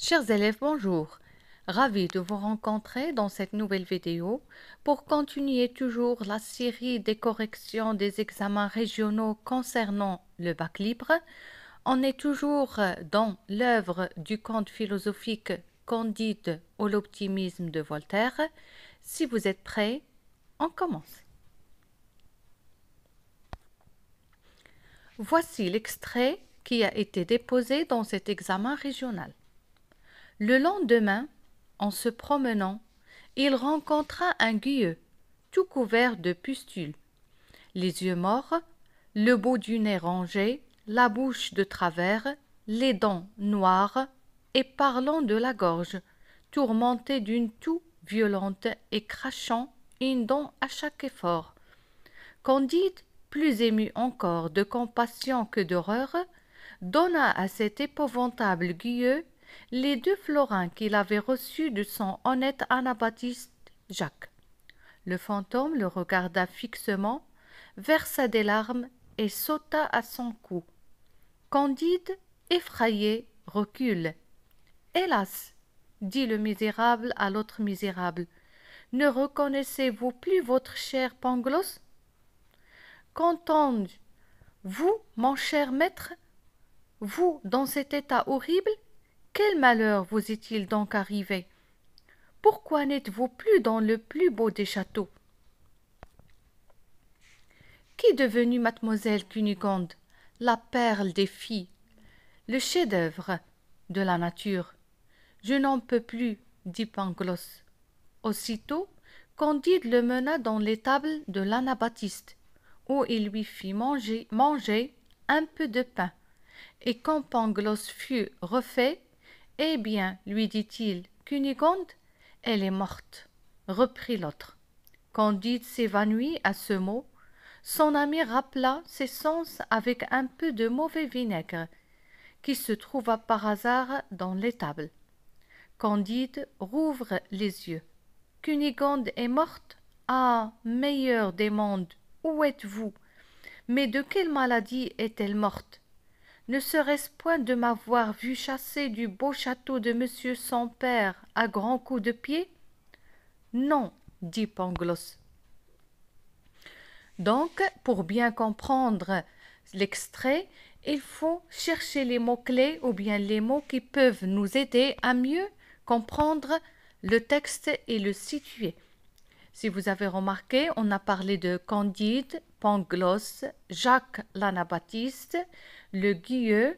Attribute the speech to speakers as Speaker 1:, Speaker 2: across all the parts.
Speaker 1: Chers élèves, bonjour. Ravi de vous rencontrer dans cette nouvelle vidéo pour continuer toujours la série des corrections des examens régionaux concernant le bac libre. On est toujours dans l'œuvre du conte philosophique Candide ou l'optimisme de Voltaire. Si vous êtes prêts, on commence. Voici l'extrait qui a été déposé dans cet examen régional. Le lendemain, en se promenant, il rencontra un guilleux, tout couvert de pustules, les yeux morts, le bout du nez rongé, la bouche de travers, les dents noires et parlant de la gorge, tourmenté d'une toux violente et crachant une dent à chaque effort. Candide, plus ému encore de compassion que d'horreur, donna à cet épouvantable guilleux les 2 florins qu'il avait reçus de son honnête anabaptiste Jacques. Le fantôme le regarda fixement, versa des larmes et sauta à son cou. Candide, effrayé, recule. « Hélas ! dit le misérable à l'autre misérable, ne reconnaissez-vous plus votre cher Pangloss ? Qu'entends-je ? Vous, mon cher maître, vous, dans cet état horrible, quel malheur vous est-il donc arrivé? Pourquoi n'êtes-vous plus dans le plus beau des châteaux? Qu'est devenue mademoiselle Cunégonde, la perle des filles, le chef-d'œuvre de la nature? Je n'en peux plus, dit Pangloss. Aussitôt, Candide le mena dans l'étable de l'anabaptiste, où il lui fit manger un peu de pain. Et quand Pangloss fut refait, eh bien, lui dit-il, Cunégonde, elle est morte, reprit l'autre. Candide s'évanouit à ce mot. Son ami rappela ses sens avec un peu de mauvais vinaigre, qui se trouva par hasard dans l'étable. Candide rouvre les yeux. Cunégonde est morte? Ah, meilleur des mondes, où êtes-vous? Mais de quelle maladie est-elle morte? Ne serait-ce point de m'avoir vu chasser du beau château de monsieur son père à grands coups de pied? Non, dit Pangloss. Donc, pour bien comprendre l'extrait, il faut chercher les mots-clés ou bien les mots qui peuvent nous aider à mieux comprendre le texte et le situer. Si vous avez remarqué, on a parlé de Candide, Pangloss, Jacques l'Anabaptiste, le guilleux.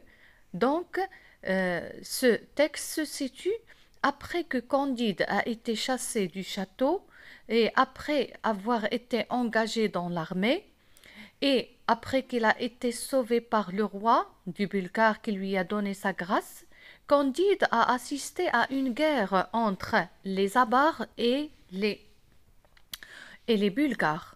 Speaker 1: Donc, ce texte se situe après que Candide a été chassé du château et après avoir été engagé dans l'armée et après qu'il a été sauvé par le roi du Bulgare qui lui a donné sa grâce, Candide a assisté à une guerre entre les Avars et les Bulgares.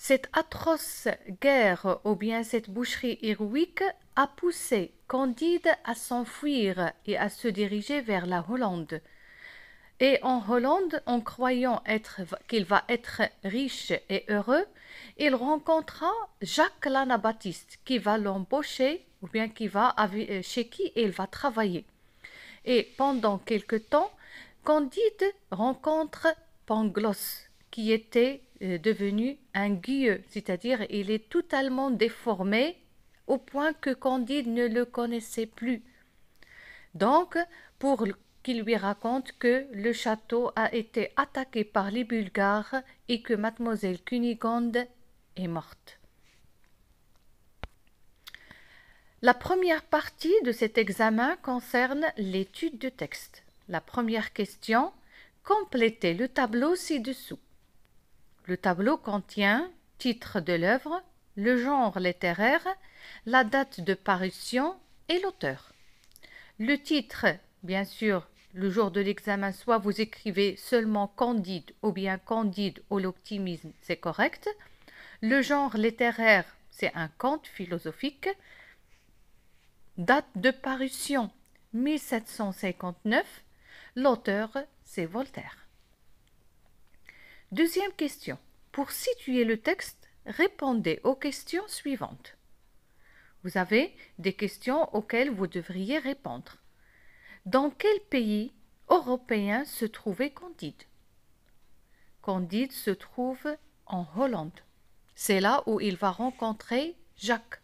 Speaker 1: Cette atroce guerre ou bien cette boucherie héroïque a poussé Candide à s'enfuir et à se diriger vers la Hollande. Et en Hollande, en croyant qu'il va être riche et heureux, il rencontra Jacques l'Anabaptiste qui va l'embaucher ou bien chez qui il va travailler. Et pendant quelque temps, Candide rencontre Pangloss qui était devenu un guilleux, c'est-à-dire il est totalement déformé au point que Candide ne le connaissait plus. Donc, pour qu'il lui raconte que le château a été attaqué par les Bulgares et que mademoiselle Cunégonde est morte. La première partie de cet examen concerne l'étude de texte. La première question, complétez le tableau ci-dessous. Le tableau contient titre de l'œuvre, le genre littéraire, la date de parution et l'auteur. Le titre, bien sûr, le jour de l'examen, soit vous écrivez seulement Candide ou bien Candide ou l'optimisme, c'est correct. Le genre littéraire, c'est un conte philosophique. Date de parution, 1759. L'auteur, c'est Voltaire. Deuxième question. Pour situer le texte, répondez aux questions suivantes. Vous avez des questions auxquelles vous devriez répondre. Dans quel pays européen se trouvait Candide? Candide se trouve en Hollande. C'est là où il va rencontrer Jacques.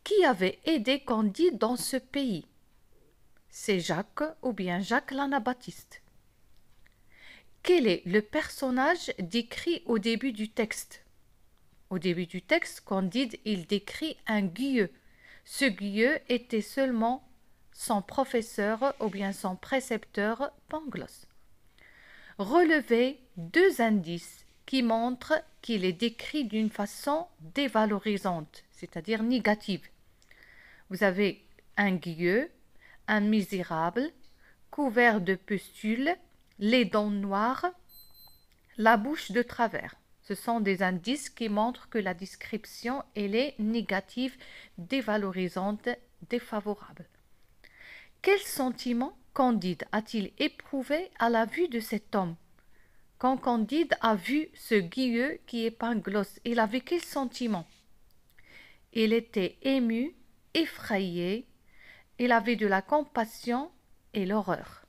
Speaker 1: Qui avait aidé Candide dans ce pays? C'est Jacques ou bien Jacques l'Anabaptiste. Quel est le personnage décrit au début du texte? Au début du texte, Candide, il décrit un guilleux. Ce guilleux était seulement son professeur ou bien son précepteur Pangloss. Relevez deux indices qui montrent qu'il est décrit d'une façon dévalorisante, c'est-à-dire négative. Vous avez un guilleux, un misérable, couvert de pustules, les dents noires, la bouche de travers. Ce sont des indices qui montrent que la description elle est négative, dévalorisante, défavorable. Quel sentiment Candide a-t-il éprouvé à la vue de cet homme? Quand Candide a vu ce guilleux qui est Pangloss, il avait quel sentiment? Il était ému, effrayé, il avait de la compassion et l'horreur.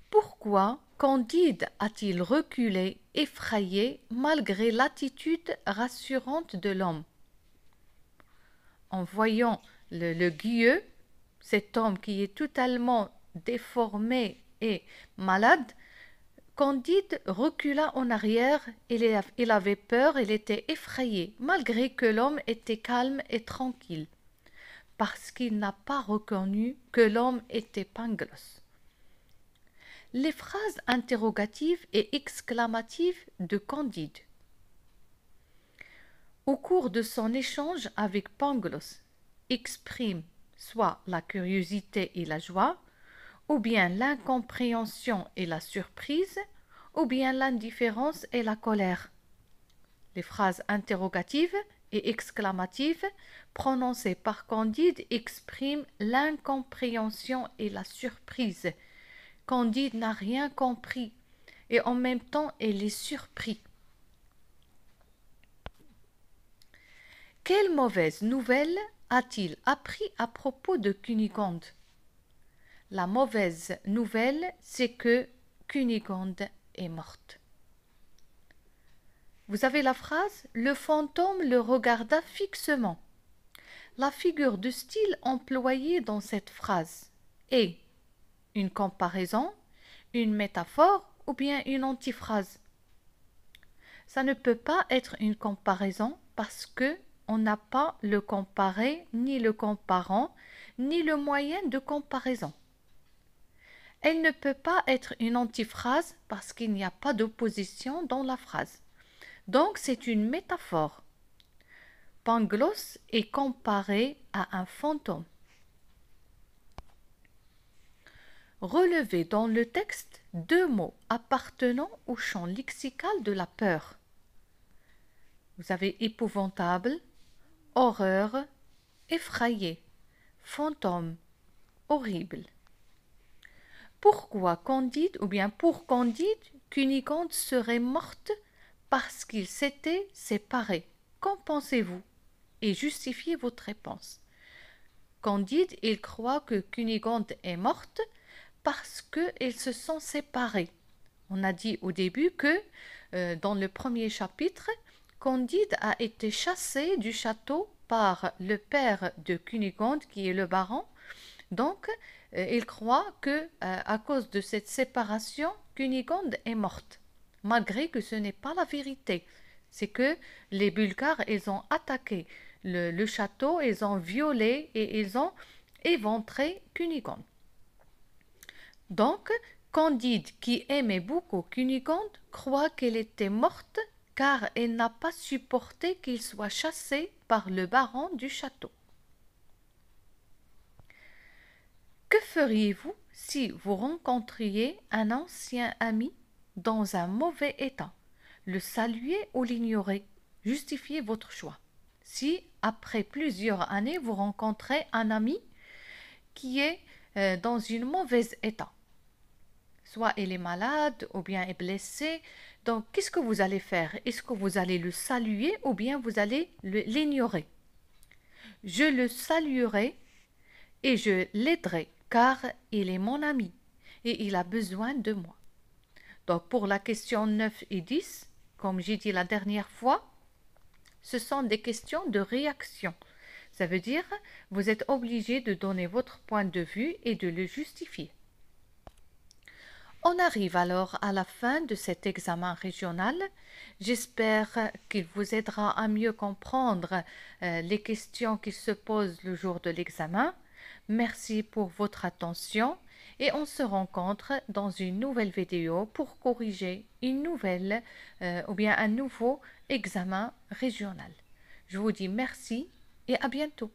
Speaker 1: Pourquoi Candide a-t-il reculé, effrayé, malgré l'attitude rassurante de l'homme? En voyant le guilleux, cet homme qui est totalement déformé et malade, Candide recula en arrière, il avait peur, il était effrayé, malgré que l'homme était calme et tranquille, parce qu'il n'a pas reconnu que l'homme était Pangloss. Les phrases interrogatives et exclamatives de Candide. Au cours de son échange avec Pangloss, exprime soit la curiosité et la joie, ou bien l'incompréhension et la surprise, ou bien l'indifférence et la colère. Les phrases interrogatives et exclamatives prononcées par Candide expriment l'incompréhension et la surprise. Candide n'a rien compris et en même temps il est surpris. Quelle mauvaise nouvelle a-t-il appris à propos de Cunégonde? La mauvaise nouvelle, c'est que Cunégonde est morte. Vous avez la phrase « Le fantôme le regarda fixement ». La figure de style employée dans cette phrase est une comparaison, une métaphore ou bien une antiphrase. Ça ne peut pas être une comparaison parce que on n'a pas le comparé, ni le comparant, ni le moyen de comparaison. Elle ne peut pas être une antiphrase parce qu'il n'y a pas d'opposition dans la phrase. Donc c'est une métaphore. Pangloss est comparé à un fantôme. Relevez dans le texte deux mots appartenant au champ lexical de la peur. Vous avez épouvantable, horreur, effrayé, fantôme, horrible. Pourquoi Candide, ou bien pour Candide, Cunégonde serait morte parce qu'ils s'étaient séparés? Qu'en pensez-vous? Et justifiez votre réponse. Candide, il croit que Cunégonde est morte parce qu'ils se sont séparés. On a dit au début que dans le premier chapitre, Candide a été chassé du château par le père de Cunégonde, qui est le baron. Donc, il croit que à cause de cette séparation, Cunégonde est morte, malgré que ce n'est pas la vérité. C'est que les Bulgares, ils ont attaqué le château, ils ont violé et ils ont éventré Cunégonde. Donc, Candide, qui aimait beaucoup Cunégonde, croit qu'elle était morte car elle n'a pas supporté qu'il soit chassé par le baron du château. Que feriez-vous si vous rencontriez un ancien ami dans un mauvais état? Le saluer ou l'ignorer? Justifiez votre choix. Si, après plusieurs années, vous rencontrez un ami qui est dans un mauvais état, soit il est malade ou bien est blessé, donc qu'est-ce que vous allez faire? Est-ce que vous allez le saluer ou bien vous allez l'ignorer? Je le saluerai et je l'aiderai car il est mon ami et il a besoin de moi. Donc pour la question 9 et 10, comme j'ai dit la dernière fois, ce sont des questions de réaction. Ça veut dire vous êtes obligé de donner votre point de vue et de le justifier. On arrive alors à la fin de cet examen régional. J'espère qu'il vous aidera à mieux comprendre les questions qui se posent le jour de l'examen. Merci pour votre attention et on se rencontre dans une nouvelle vidéo pour corriger une nouvelle ou bien un nouveau examen régional. Je vous dis merci et à bientôt.